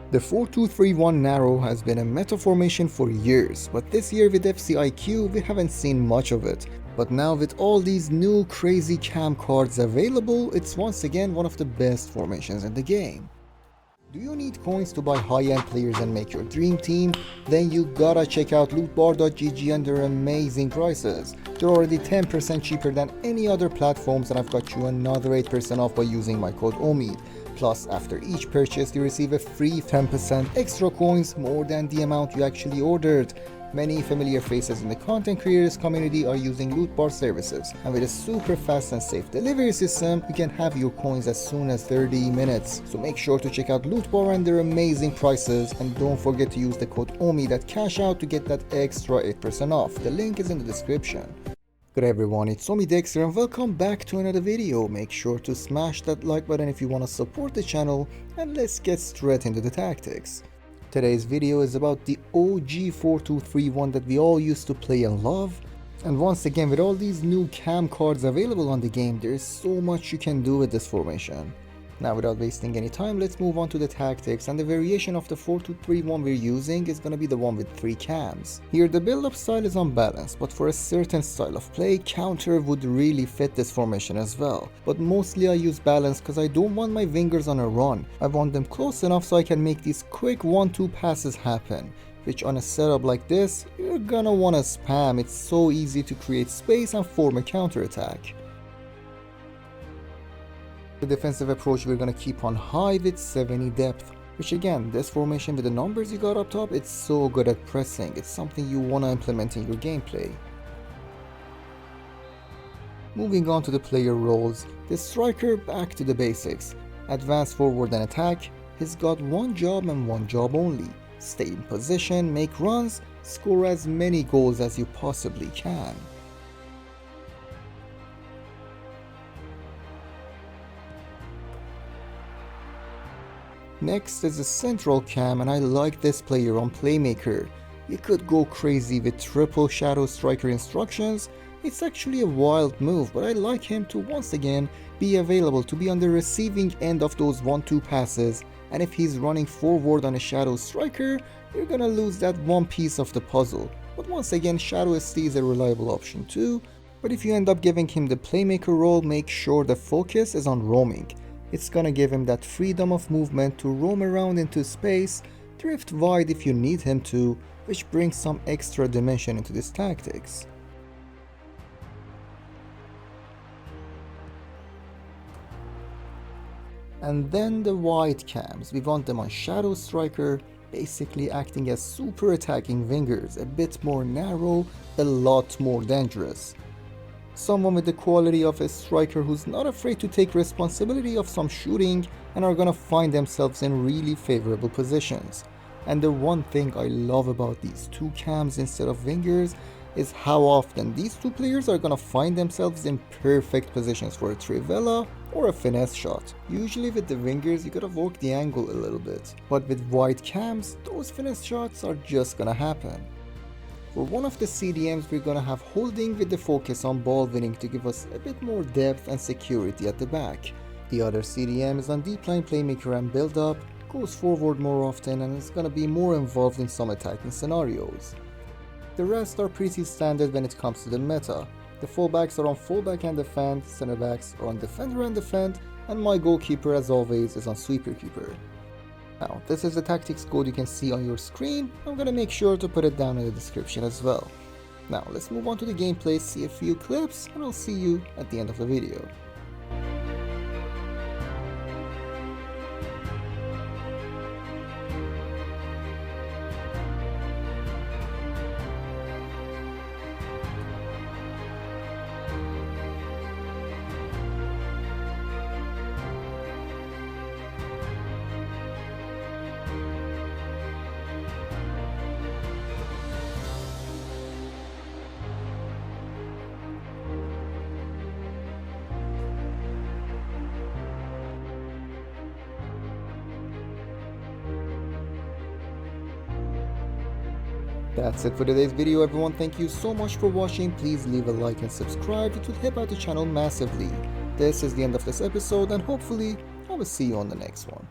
The 4-2-3-1 narrow has been a meta formation for years, but this year with FCIQ we haven't seen much of it. But now with all these new crazy cam cards available, it's once again one of the best formations in the game. Do you need coins to buy high-end players and make your dream team? Then you gotta check out lootbar.gg and their amazing prices. They're already 10% cheaper than any other platforms, and I've got you another 8% off by using my code OMID. Plus, after each purchase you receive a free 10% extra coins, more than the amount you actually ordered. Many familiar faces in the content creators community are using loot bar services, and with a super fast and safe delivery system, you can have your coins as soon as 30 minutes. So make sure to check out Loot Bar and their amazing prices, and don't forget to use the code OMID at cash out to get that extra 8% off. The link is in the description. Good everyone, it's OMID here and welcome back to another video. Make sure to smash that like button if you want to support the channel, and let's get straight into the tactics. Today's video is about the OG 4-2-3-1 that we all used to play and love. And once again, with all these new cam cards available on the game, there is so much you can do with this formation. Now without wasting any time, let's move on to the tactics, and the variation of the 4-2-3-1 we're using is gonna be the one with 3 cams. Here the build-up style is unbalanced, but for a certain style of play, counter would really fit this formation as well. But mostly I use balance because I don't want my wingers on a run. I want them close enough so I can make these quick 1-2 passes happen, which on a setup like this, you're gonna wanna spam. It's so easy to create space and form a counter attack. The defensive approach we're gonna keep on high with 70 depth, which again, this formation with the numbers you got up top, it's so good at pressing. It's something you wanna implement in your gameplay. Moving on to the player roles, the striker back to the basics. Advance forward and attack, he's got one job and one job only. Stay in position, make runs, score as many goals as you possibly can. Next is the central cam, and I like this player on Playmaker. You could go crazy with triple shadow striker instructions. It's actually a wild move, but I like him to once again be available to be on the receiving end of those 1-2 passes, and if he's running forward on a shadow striker, you're gonna lose that one piece of the puzzle. But once again, shadow ST is a reliable option too, but if you end up giving him the Playmaker role, make sure the focus is on roaming. It's gonna give him that freedom of movement to roam around into space, drift wide if you need him to, which brings some extra dimension into this tactics. And then the wide cams, we want them on Shadow Striker, basically acting as super attacking wingers, a bit more narrow, a lot more dangerous. Someone with the quality of a striker who's not afraid to take responsibility of some shooting and are gonna find themselves in really favorable positions. And the one thing I love about these two cams instead of wingers is how often these two players are gonna find themselves in perfect positions for a trivela or a finesse shot. Usually with the wingers you gotta work the angle a little bit, but with wide cams those finesse shots are just gonna happen. For one of the CDMs we're gonna have holding with the focus on ball winning to give us a bit more depth and security at the back. The other CDM is on deep line Playmaker and build up, goes forward more often and is gonna be more involved in some attacking scenarios. The rest are pretty standard when it comes to the meta. The fullbacks are on fullback and defend, center backs are on defender and defend, and my goalkeeper as always is on sweeper keeper. Now, this is the tactics code you can see on your screen. I'm gonna make sure to put it down in the description as well. Now, let's move on to the gameplay, see a few clips, and I'll see you at the end of the video. That's it for today's video everyone, thank you so much for watching. Please leave a like and subscribe, it would help out the channel massively. This is the end of this episode and hopefully I will see you on the next one.